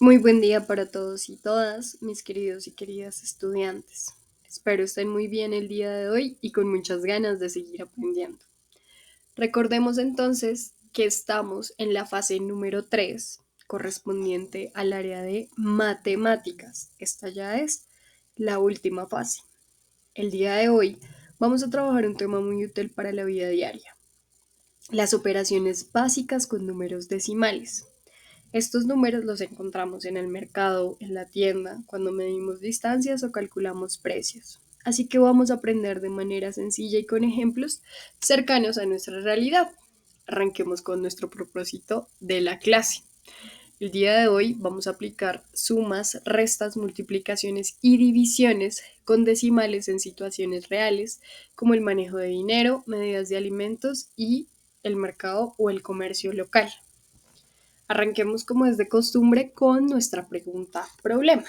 Muy buen día para todos y todas, mis queridos y queridas estudiantes. Espero estén muy bien el día de hoy y con muchas ganas de seguir aprendiendo. Recordemos entonces que estamos en la fase número 3, correspondiente al área de matemáticas. Esta ya es la última fase. El día de hoy vamos a trabajar un tema muy útil para la vida diaria, las operaciones básicas con números decimales. Estos números los encontramos en el mercado, en la tienda, cuando medimos distancias o calculamos precios. Así que vamos a aprender de manera sencilla y con ejemplos cercanos a nuestra realidad. Arranquemos con nuestro propósito de la clase. El día de hoy vamos a aplicar sumas, restas, multiplicaciones y divisiones con decimales en situaciones reales, como el manejo de dinero, medidas de alimentos y el mercado o el comercio local. Arranquemos como es de costumbre con nuestra pregunta problema.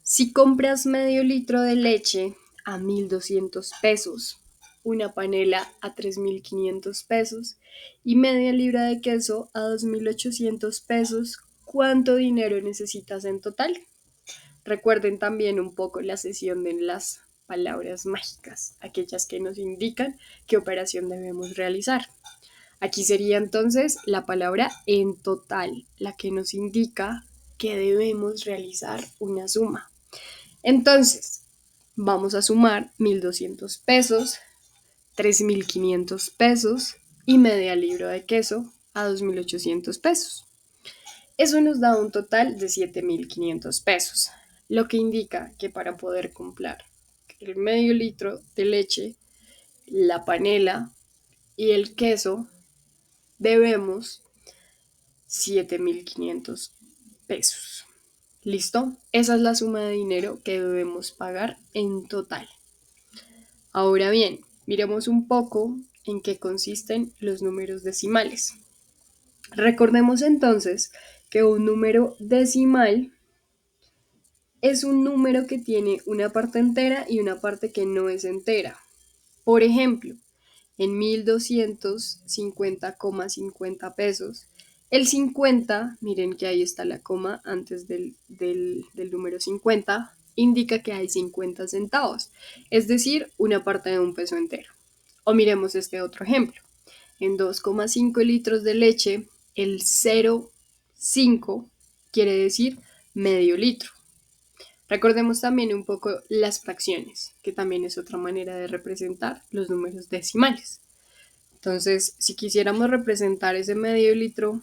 Si compras medio litro de leche a 1.200 pesos, una panela a 3.500 pesos y media libra de queso a 2.800 pesos, ¿cuánto dinero necesitas en total? Recuerden también un poco la sesión de las palabras mágicas, aquellas que nos indican qué operación debemos realizar. Aquí sería entonces la palabra en total, la que nos indica que debemos realizar una suma. Entonces, vamos a sumar 1.200 pesos, 3.500 pesos y media libra de queso a 2.800 pesos. Eso nos da un total de 7.500 pesos, lo que indica que para poder comprar el medio litro de leche, la panela y el queso, debemos 7.500 pesos. ¿Listo? Esa es la suma de dinero que debemos pagar en total. Ahora bien, miremos un poco en qué consisten los números decimales. Recordemos entonces que un número decimal es un número que tiene una parte entera y una parte que no es entera. Por ejemplo, en 1.250,50 pesos. El 50, miren que ahí está la coma antes del número 50, indica que hay 50 centavos, es decir, una parte de un peso entero. O miremos este otro ejemplo. En 2,5 litros de leche, el 0,5 quiere decir medio litro. Recordemos también un poco las fracciones, que también es otra manera de representar los números decimales. Entonces, si quisiéramos representar ese medio litro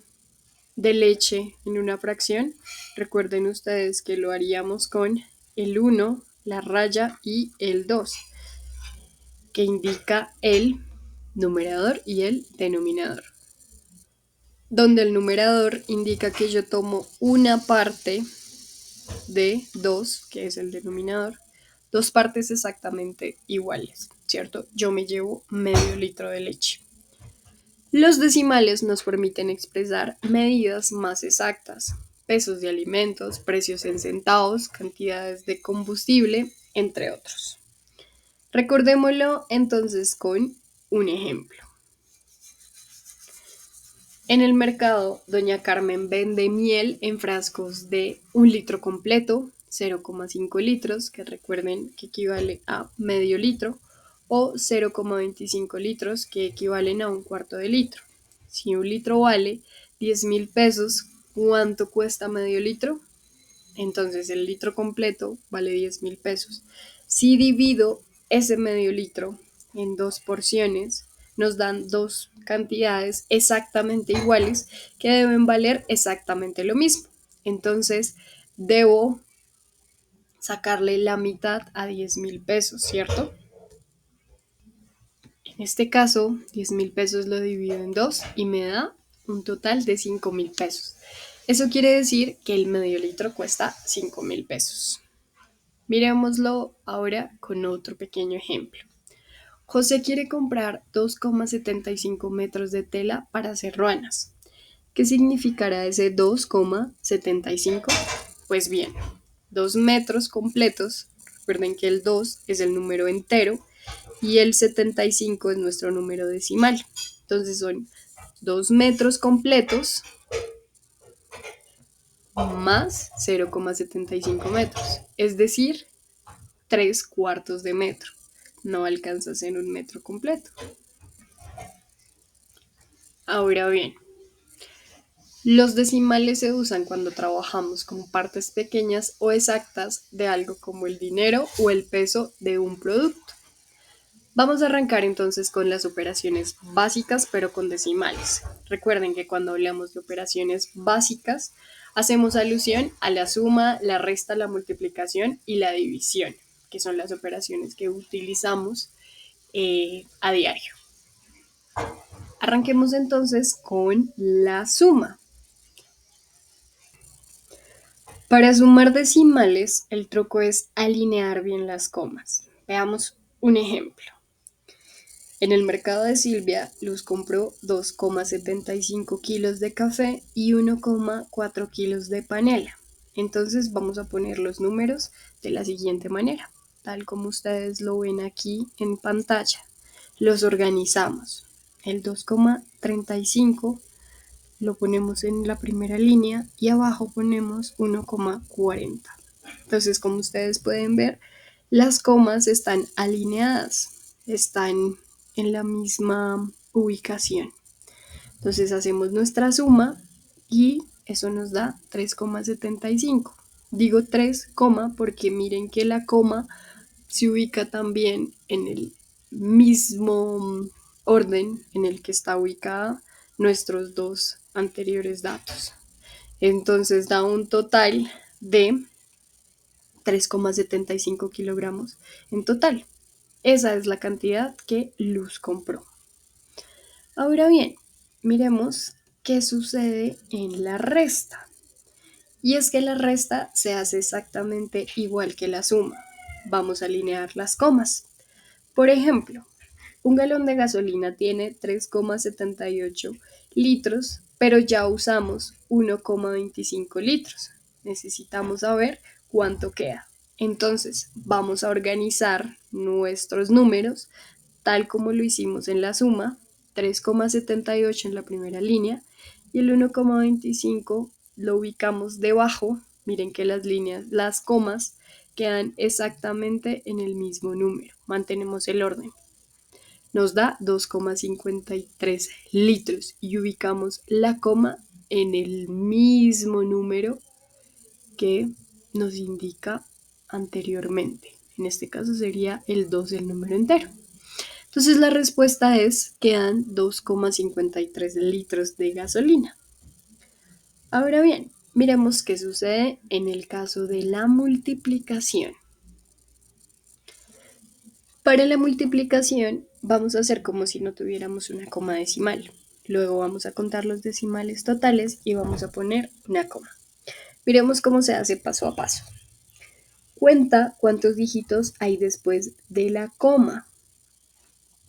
de leche en una fracción, recuerden ustedes que lo haríamos con el 1, la raya y el 2, que indica el numerador y el denominador. Donde el numerador indica que yo tomo una parte de 2, que es el denominador, dos partes exactamente iguales, ¿cierto? Yo me llevo medio litro de leche. Los decimales nos permiten expresar medidas más exactas, pesos de alimentos, precios en centavos, cantidades de combustible, entre otros. Recordémoslo entonces con un ejemplo. En el mercado, doña Carmen vende miel en frascos de 1 litro completo, 0,5 litros, que recuerden que equivale a medio litro, o 0,25 litros, que equivalen a un cuarto de litro. Si 1 litro vale 10.000 pesos, ¿cuánto cuesta medio litro? Entonces el litro completo vale 10.000 pesos. Si divido ese medio litro en dos porciones, nos dan dos cantidades exactamente iguales que deben valer exactamente lo mismo. Entonces debo sacarle la mitad a 10.000 pesos, ¿cierto? En este caso, 10.000 pesos lo divido en dos y me da un total de 5.000 pesos. Eso quiere decir que el medio litro cuesta 5.000 pesos. Miremoslo ahora con otro pequeño ejemplo. José quiere comprar 2,75 metros de tela para hacer ruanas. ¿Qué significará ese 2,75? Pues bien, 2 metros completos. Recuerden que el 2 es el número entero y el 75 es nuestro número decimal. Entonces son 2 metros completos más 0,75 metros, es decir, 3/4 de metro. No alcanzas en un metro completo. Ahora bien, los decimales se usan cuando trabajamos con partes pequeñas o exactas de algo como el dinero o el peso de un producto. Vamos a arrancar entonces con las operaciones básicas, pero con decimales. Recuerden que cuando hablamos de operaciones básicas, hacemos alusión a la suma, la resta, la multiplicación y la división, que son las operaciones que utilizamos a diario. Arranquemos entonces con la suma. Para sumar decimales, el truco es alinear bien las comas. Veamos un ejemplo. En el mercado de Silvia, Luz compró 2,75 kilos de café y 1,4 kilos de panela. Entonces vamos a poner los números de la siguiente manera, tal como ustedes lo ven aquí en pantalla. Los organizamos. El 2,35 lo ponemos en la primera línea y abajo ponemos 1,40. Entonces, como ustedes pueden ver, las comas están alineadas, están en la misma ubicación. Entonces hacemos nuestra suma y eso nos da 3,75. Digo 3, porque miren que la coma se ubica también en el mismo orden en el que está ubicada nuestros dos anteriores datos. Entonces da un total de 3,75 kilogramos en total. Esa es la cantidad que Luz compró. Ahora bien, miremos qué sucede en la resta. Y es que la resta se hace exactamente igual que la suma. Vamos a alinear las comas. Por ejemplo, un galón de gasolina tiene 3,78 litros, pero ya usamos 1,25 litros. Necesitamos saber cuánto queda. Entonces, vamos a organizar nuestros números tal como lo hicimos en la suma, 3,78 en la primera línea y el 1,25 lo ubicamos debajo. Miren que las líneas, las comas quedan exactamente en el mismo número. Mantenemos el orden. Nos da 2,53 litros y ubicamos la coma en el mismo número que nos indica anteriormente. En este caso sería el 2 el número entero. Entonces la respuesta es quedan 2,53 litros de gasolina. Ahora bien, miremos qué sucede en el caso de la multiplicación. Para la multiplicación vamos a hacer como si no tuviéramos una coma decimal. Luego vamos a contar los decimales totales y vamos a poner una coma. Miremos cómo se hace paso a paso. Cuenta cuántos dígitos hay después de la coma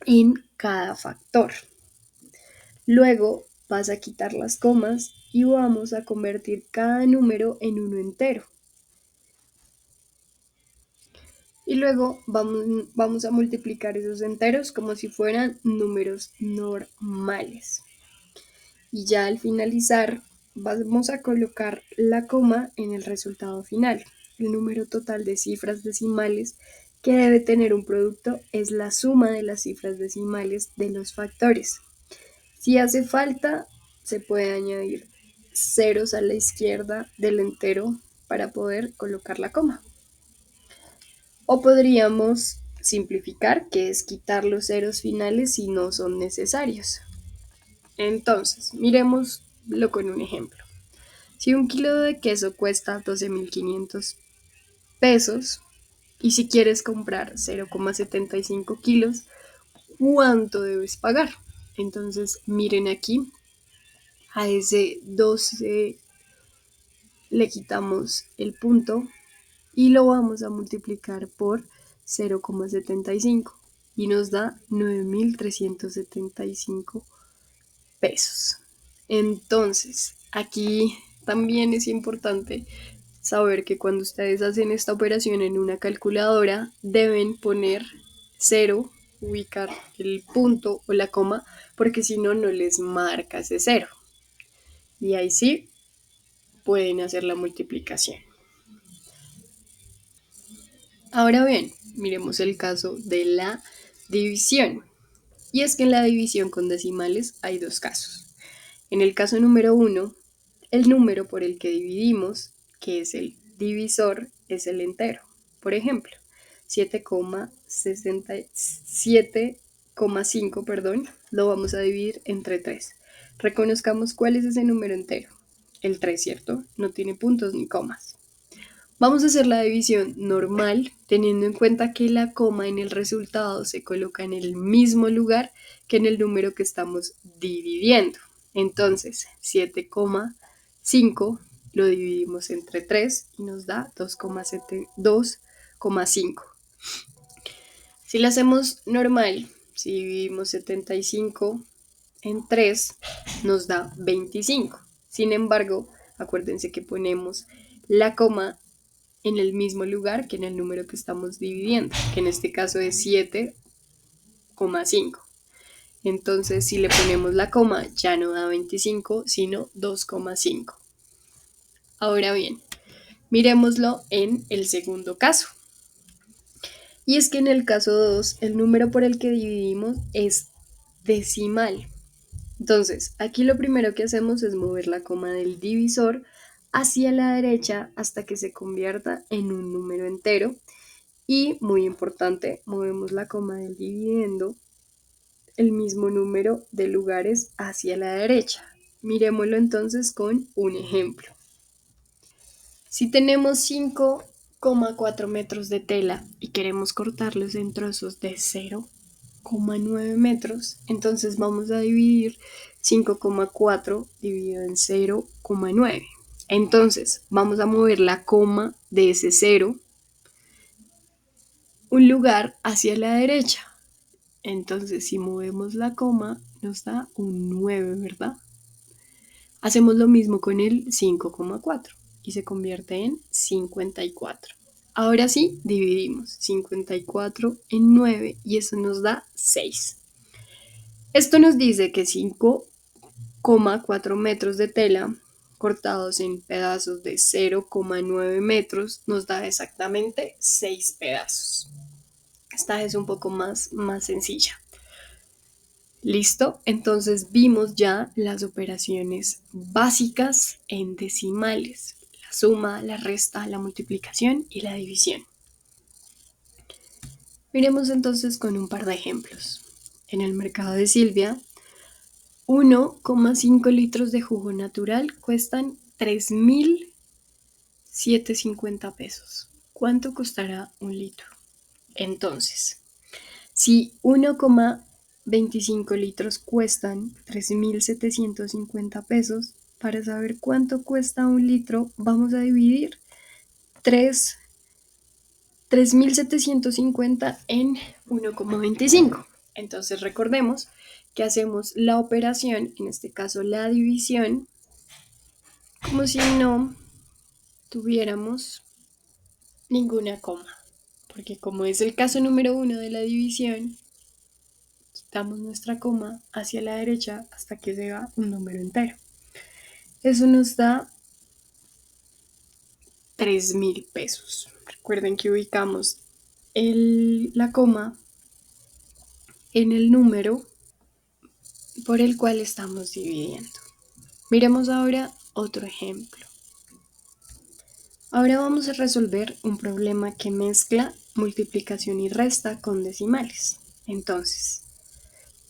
en cada factor. Luego vas a quitar las comas y vamos a convertir cada número en uno entero. Y luego vamos a multiplicar esos enteros como si fueran números normales. Y ya al finalizar vamos a colocar la coma en el resultado final. El número total de cifras decimales que debe tener un producto es la suma de las cifras decimales de los factores. Si hace falta, se puede añadir ceros a la izquierda del entero para poder colocar la coma. O podríamos simplificar, que es quitar los ceros finales si no son necesarios. Entonces, miremoslo con un ejemplo. Si un kilo de queso cuesta 12.500 pesos y si quieres comprar 0,75 kilos, ¿cuánto debes pagar? Entonces, miren aquí, a ese 12 le quitamos el punto y lo vamos a multiplicar por 0,75 y nos da 9.375 pesos. Entonces, aquí también es importante saber que cuando ustedes hacen esta operación en una calculadora deben poner cero, ubicar el punto o la coma, porque si no, no les marca ese cero. Y ahí sí, pueden hacer la multiplicación. Ahora bien, miremos el caso de la división. Y es que en la división con decimales hay dos casos. En el caso número 1, el número por el que dividimos, que es el divisor, es el entero. Por ejemplo, 7,5, lo vamos a dividir entre 3. Reconozcamos cuál es ese número entero. El 3, ¿cierto? No tiene puntos ni comas. Vamos a hacer la división normal, teniendo en cuenta que la coma en el resultado se coloca en el mismo lugar que en el número que estamos dividiendo. Entonces, 7,5 lo dividimos entre 3 y nos da 2,5. Si lo hacemos normal, si dividimos 75 en 3, nos da 25. Sin embargo, acuérdense que ponemos la coma en el mismo lugar que en el número que estamos dividiendo, que en este caso es 7,5. Entonces, si le ponemos la coma, ya no da 25, sino 2,5. Ahora bien, miremoslo en el segundo caso. Y es que en el caso 2, el número por el que dividimos es decimal. Entonces, aquí lo primero que hacemos es mover la coma del divisor hacia la derecha hasta que se convierta en un número entero. Y, muy importante, movemos la coma del dividendo el mismo número de lugares hacia la derecha. Miremoslo entonces con un ejemplo. Si tenemos 5,4 metros de tela y queremos cortarlos en trozos de 0,9 metros, entonces vamos a dividir 5,4 dividido en 0,9. Entonces vamos a mover la coma de ese 0 un lugar hacia la derecha. Entonces, si movemos la coma, nos da un 9, ¿verdad? Hacemos lo mismo con el 5,4 y se convierte en 54. Ahora sí, dividimos 54 en 9 y eso nos da 6. Esto nos dice que 5,4 metros de tela cortados en pedazos de 0,9 metros nos da exactamente 6 pedazos. Esta es un poco más sencilla. ¿Listo? Entonces vimos ya las operaciones básicas en decimales, la suma, la resta, la multiplicación y la división. Miremos entonces con un par de ejemplos. En el mercado de Silvia, 1,5 litros de jugo natural cuestan 3.750 pesos. ¿Cuánto costará un litro? Entonces, si 1,25 litros cuestan 3.750 pesos, para saber cuánto cuesta un litro, vamos a dividir 3.750 en 1,25. Entonces recordemos que hacemos la operación, en este caso la división, como si no tuviéramos ninguna coma. Porque como es el caso número 1 de la división, quitamos nuestra coma hacia la derecha hasta que llega un número entero. Eso nos da 3.000 pesos. Recuerden que ubicamos la coma en el número por el cual estamos dividiendo. Miremos ahora otro ejemplo. Ahora vamos a resolver un problema que mezcla multiplicación y resta con decimales. Entonces,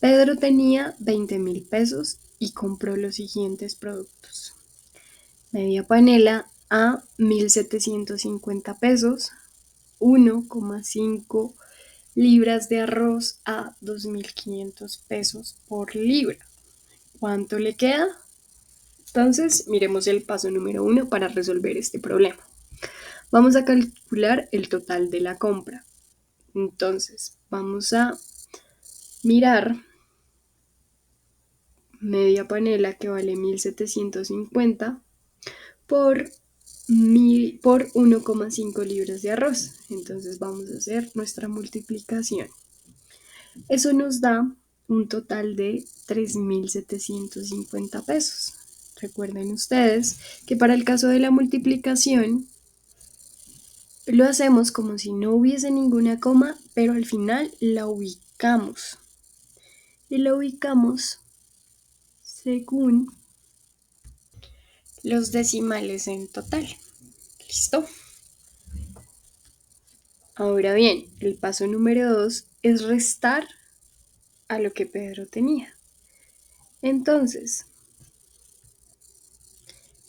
Pedro tenía 20.000 pesos y compró los siguientes productos. Media panela a 1.750 pesos, 1,5 libras de arroz a 2.500 pesos por libra. ¿Cuánto le queda? Entonces, miremos el paso número 1 para resolver este problema. Vamos a calcular el total de la compra. Entonces, vamos a mirar media panela que vale 1.750 por 1,5 libras de arroz. Entonces vamos a hacer nuestra multiplicación. Eso nos da un total de 3.750 pesos. Recuerden ustedes que para el caso de la multiplicación lo hacemos como si no hubiese ninguna coma, pero al final la ubicamos. Y la ubicamos según los decimales en total. ¿Listo? Ahora bien, el paso número 2 es restar a lo que Pedro tenía. Entonces,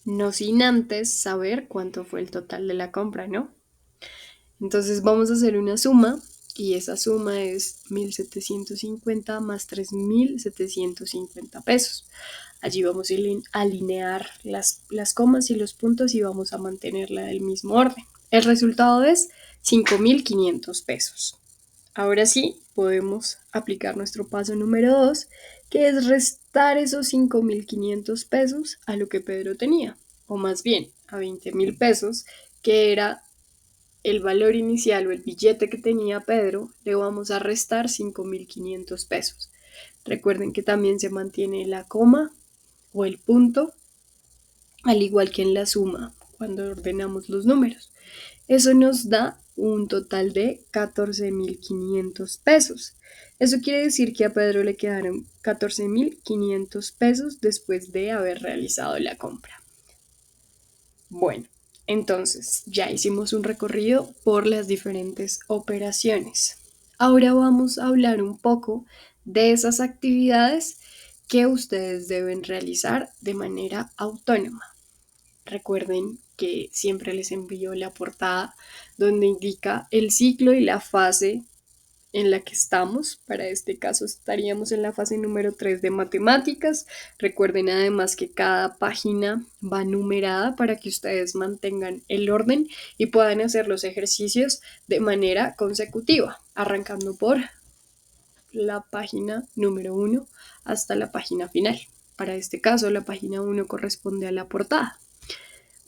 no sin antes saber cuánto fue el total de la compra, ¿no? Entonces vamos a hacer una suma y esa suma es 1.750 más 3.750 pesos. Allí vamos a alinear las comas y los puntos y vamos a mantenerla del mismo orden. El resultado es 5.500 pesos. Ahora sí, podemos aplicar nuestro paso número 2, que es restar esos 5.500 pesos a lo que Pedro tenía, o más bien a 20.000 pesos, que era el valor inicial o el billete que tenía Pedro, le vamos a restar 5.500 pesos. Recuerden que también se mantiene la coma o el punto, al igual que en la suma, cuando ordenamos los números. Eso nos da un total de 14.500 pesos. Eso quiere decir que a Pedro le quedaron 14.500 pesos después de haber realizado la compra. Bueno, entonces ya hicimos un recorrido por las diferentes operaciones. Ahora vamos a hablar un poco de esas actividades que ustedes deben realizar de manera autónoma. Recuerden que siempre les envío la portada donde indica el ciclo y la fase en la que estamos. Para este caso estaríamos en la fase número 3 de matemáticas. Recuerden además que cada página va numerada para que ustedes mantengan el orden y puedan hacer los ejercicios de manera consecutiva, arrancando por la página número 1 hasta la página final. Para este caso, la página 1 corresponde a la portada.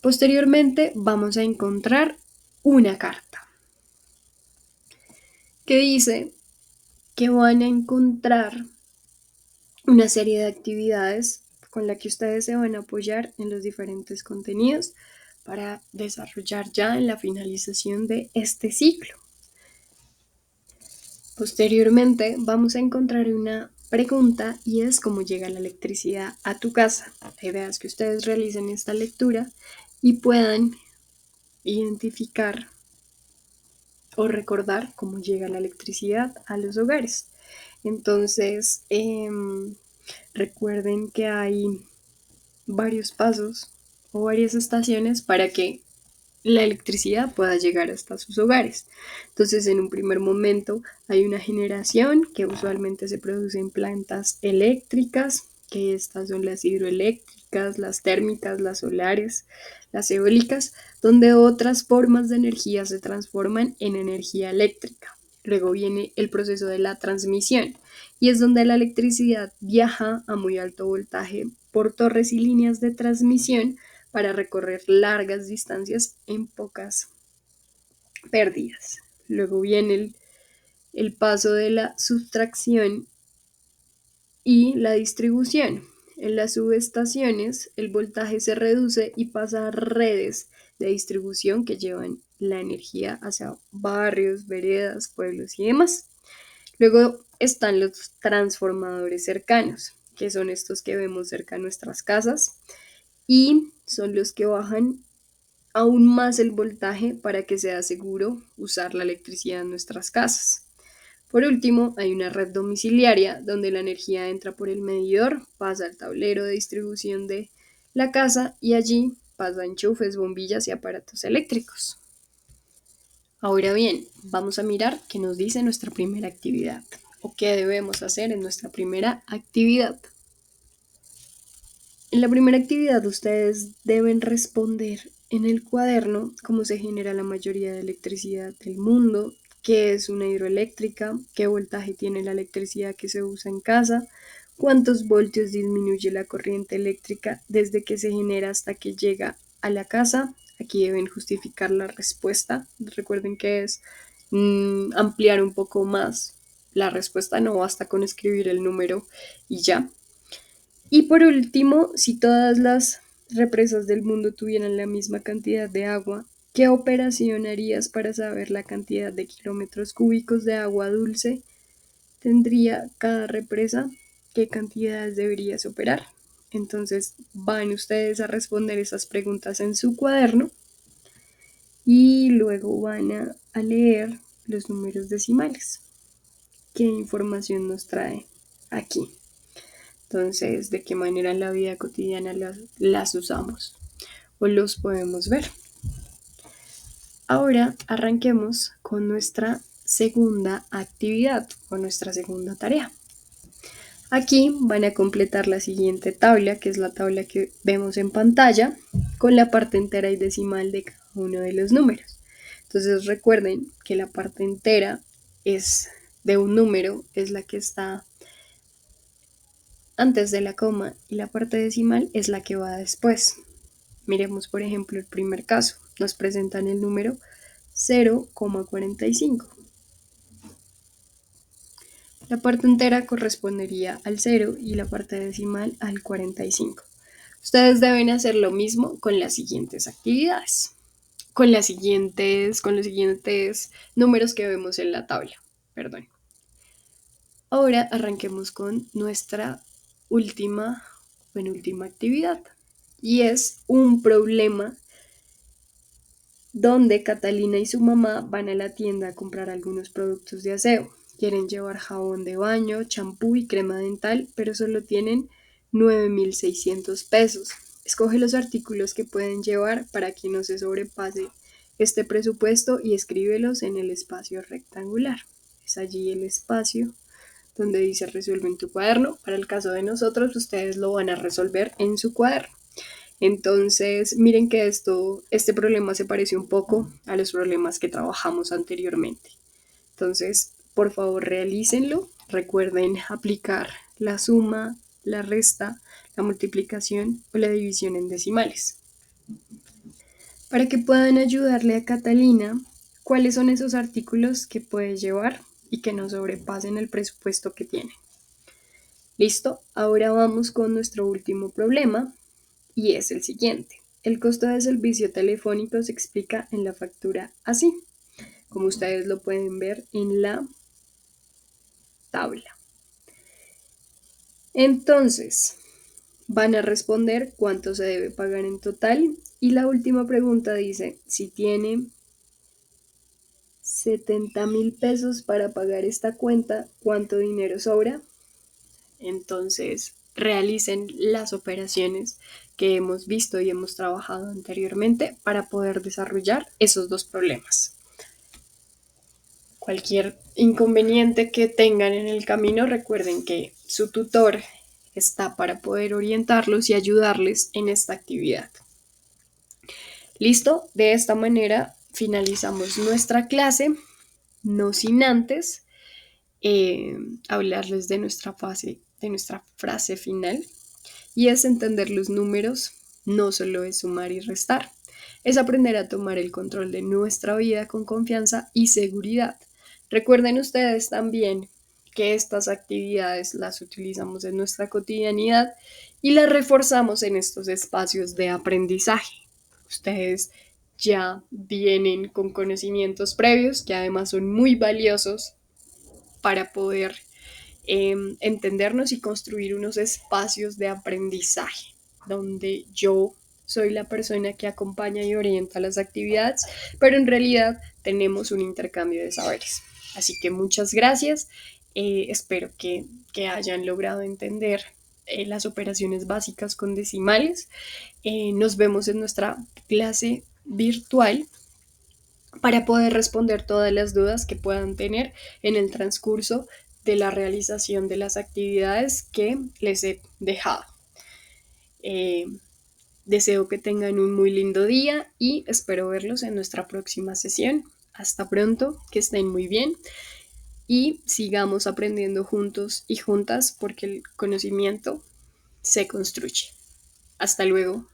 Posteriormente vamos a encontrar una carta que dice que van a encontrar una serie de actividades con la que ustedes se van a apoyar en los diferentes contenidos para desarrollar ya en la finalización de este ciclo. Posteriormente vamos a encontrar una pregunta y es cómo llega la electricidad a tu casa. La idea es que ustedes realicen esta lectura y puedan identificar o recordar cómo llega la electricidad a los hogares. Entonces, recuerden que hay varios pasos o varias estaciones para que la electricidad pueda llegar hasta sus hogares. Entonces, en un primer momento hay una generación que usualmente se produce en plantas eléctricas, que estas son las hidroeléctricas, las térmicas, las solares, las eólicas, donde otras formas de energía se transforman en energía eléctrica. Luego viene el proceso de la transmisión y es donde la electricidad viaja a muy alto voltaje por torres y líneas de transmisión para recorrer largas distancias en pocas pérdidas. Luego viene el paso de la sustracción y la distribución. En las subestaciones el voltaje se reduce y pasa a redes de distribución que llevan la energía hacia barrios, veredas, pueblos y demás. Luego están los transformadores cercanos, que son estos que vemos cerca de nuestras casas y son los que bajan aún más el voltaje para que sea seguro usar la electricidad en nuestras casas. Por último, hay una red domiciliaria donde la energía entra por el medidor, pasa al tablero de distribución de la casa y allí pasa enchufes, bombillas y aparatos eléctricos. Ahora bien, vamos a mirar qué nos dice nuestra primera actividad o qué debemos hacer en nuestra primera actividad. En la primera actividad ustedes deben responder en el cuaderno cómo se genera la mayoría de electricidad del mundo, qué es una hidroeléctrica, qué voltaje tiene la electricidad que se usa en casa, cuántos voltios disminuye la corriente eléctrica desde que se genera hasta que llega a la casa. Aquí deben justificar la respuesta. Recuerden que es ampliar un poco más la respuesta, no basta con escribir el número y ya. Y por último, si todas las represas del mundo tuvieran la misma cantidad de agua, ¿qué operación harías para saber la cantidad de kilómetros cúbicos de agua dulce tendría cada represa? ¿Qué cantidades deberías operar? Entonces van ustedes a responder esas preguntas en su cuaderno y luego van a leer los números decimales. ¿Qué información nos trae aquí? Entonces, ¿de qué manera en la vida cotidiana las usamos o los podemos ver? Ahora arranquemos con nuestra segunda actividad o nuestra segunda tarea. Aquí van a completar la siguiente tabla, que es la tabla que vemos en pantalla, con la parte entera y decimal de cada uno de los números. Entonces recuerden que la parte entera es de un número, es la que está antes de la coma y la parte decimal es la que va después. Miremos por ejemplo el primer caso. Nos presentan el número 0,45. La parte entera correspondería al 0 y la parte decimal al 45. Ustedes deben hacer lo mismo con las siguientes actividades, con los siguientes números que vemos en la tabla. Perdón. Ahora arranquemos con nuestra penúltima actividad y es un problema donde Catalina y su mamá van a la tienda a comprar algunos productos de aseo. Quieren llevar jabón de baño, champú y crema dental, pero solo tienen 9.600 pesos. Escoge los artículos que pueden llevar para que no se sobrepase este presupuesto y escríbelos en el espacio rectangular. Es allí el espacio donde dice resuelve en tu cuaderno. Para el caso de nosotros, ustedes lo van a resolver en su cuaderno. Entonces, miren que este problema se parece un poco a los problemas que trabajamos anteriormente. Entonces, por favor, realícenlo. Recuerden aplicar la suma, la resta, la multiplicación o la división en decimales. Para que puedan ayudarle a Catalina, ¿cuáles son esos artículos que puede llevar y que no sobrepasen el presupuesto que tiene? Listo, ahora vamos con nuestro último problema y es el siguiente. El costo de servicio telefónico se explica en la factura así, como ustedes lo pueden ver en la tabla. Entonces, van a responder cuánto se debe pagar en total y la última pregunta dice, si tiene 70,000 pesos para pagar esta cuenta, ¿cuánto dinero sobra? Entonces, realicen las operaciones que hemos visto y hemos trabajado anteriormente para poder desarrollar esos dos problemas. Cualquier inconveniente que tengan en el camino, recuerden que su tutor está para poder orientarlos y ayudarles en esta actividad. ¿Listo? De esta manera finalizamos nuestra clase, no sin antes hablarles de nuestra frase final, y es entender los números, no solo es sumar y restar, es aprender a tomar el control de nuestra vida con confianza y seguridad. Recuerden ustedes también que estas actividades las utilizamos en nuestra cotidianidad y las reforzamos en estos espacios de aprendizaje. Ustedes ya vienen con conocimientos previos que además son muy valiosos para poder entendernos y construir unos espacios de aprendizaje donde yo soy la persona que acompaña y orienta las actividades, pero en realidad tenemos un intercambio de saberes. Así que muchas gracias. Espero que hayan logrado entender las operaciones básicas con decimales. Nos vemos en nuestra clase virtual para poder responder todas las dudas que puedan tener en el transcurso de la realización de las actividades que les he dejado. Eh, Deseo que tengan un muy lindo día y espero verlos en nuestra próxima sesión. Hasta pronto, que estén muy bien y sigamos aprendiendo juntos y juntas porque el conocimiento se construye. Hasta luego.